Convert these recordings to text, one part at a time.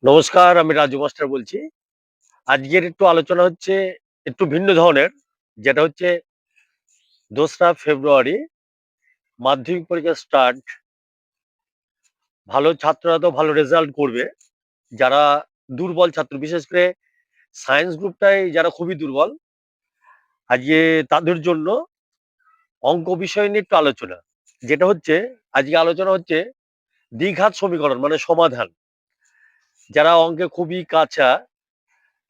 নমস্কার, আমি রাজু মাস্টার বলছি। আজকের একটু আলোচনা হচ্ছে একটু ভিন্ন ধরনের। যেটা হচ্ছে ২রা ফেব্রুয়ারি মাধ্যমিক পরীক্ষা স্টার্ট। ভালো ছাত্ররা তো ভালো রেজাল্ট করবে। যারা দুর্বল ছাত্র, বিশেষ করে সায়েন্স গ্রুপটায় যারা খুবই দুর্বল, আজকে তাদের জন্য অঙ্ক বিষয় নিয়ে একটু আলোচনা। যেটা হচ্ছে আজকে আলোচনা হচ্ছে দ্বিঘাত সমীকরণ মানে সমাধান। যারা অঙ্কে খুবই কাঁচা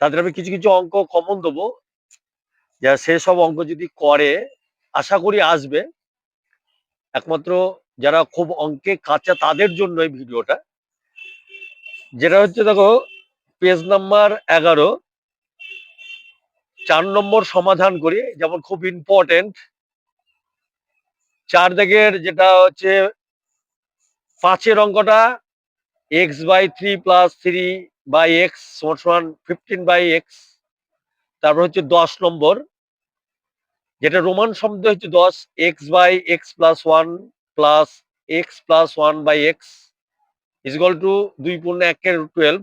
তাদের আমি কিছু অঙ্ক কমন দেবো। যা সেসব অঙ্ক যদি করে আশা করি আসবে। একমাত্র যারা খুব অঙ্কে কাঁচা তাদের জন্য এই ভিডিওটা। যেটা হচ্ছে দেখো, পেজ নাম্বার 11, 4 নম্বর সমাধান করি। যেমন খুব ইম্পর্টেন্ট 4 দাগের যেটা হচ্ছে 5-এর অঙ্কটা x/3 + 3/x = 15/x। তারপর হচ্ছে 10 নম্বর, যেটা রোমান শব্দ হচ্ছে 10, x/x+1 + x+1/x = 2 × 1 = 12।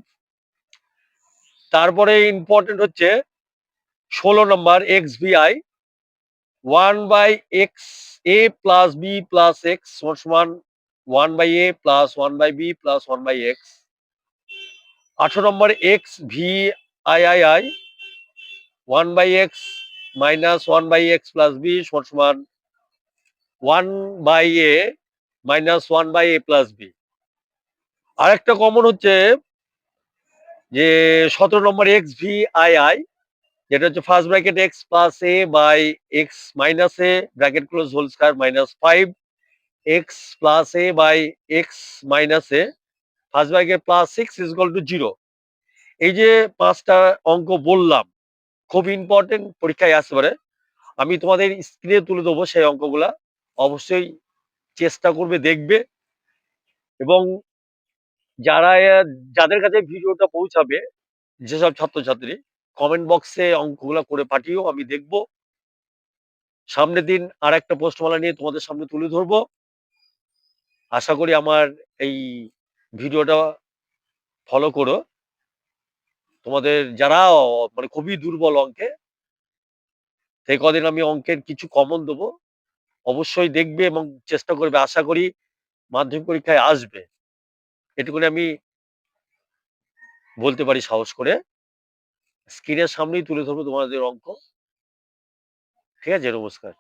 তারপরে ইম্পর্টেন্ট হচ্ছে 16 নম্বর, xvi 1/xa + b + x = 1/a + 1/b + 1/x। 18 নম্বর, xviii 1/x - 1/x + b = 1/a - 1/a + b। আরেকটা কমন হচ্ছে যে 17 নম্বর, xviii, যেটা হচ্ছে first bracket x + a/x - a bracket close whole square -5x + a/x - a first bracket +6 = 0। এই যে 5টা অঙ্ক বললাম, খুব ইম্পর্টেন্ট, পরীক্ষায় আসতে পারে। আমি তোমাদের স্ক্রিনে তুলে দেবো সেই অঙ্কগুলা। অবশ্যই চেষ্টা করবে, দেখবে। এবং যারা যাদের কাছে ভিডিওটা পৌঁছাবে, যেসব ছাত্রছাত্রী, কমেন্ট বক্সে অঙ্কগুলা করে পাঠিও, আমি দেখব। সামনের দিন আর একটা পোস্টমালা নিয়ে তোমাদের সামনে তুলে ধরবো। আশা করি আমার এই ভিডিওটা ফলো করো। তোমাদের যারা মানে খুবই দুর্বল অঙ্কে, সেই কদিন আমি অঙ্কের কিছু কমন দেবো। অবশ্যই দেখবে এবং চেষ্টা করবে। আশা করি মাধ্যমিক পরীক্ষায় আসবে, এটুকুনি আমি বলতে পারি সাহস করে। স্ক্রিনের সামনেই তুলে ধরবো তোমাদের অঙ্ক। ঠিক আছে? নমস্কার।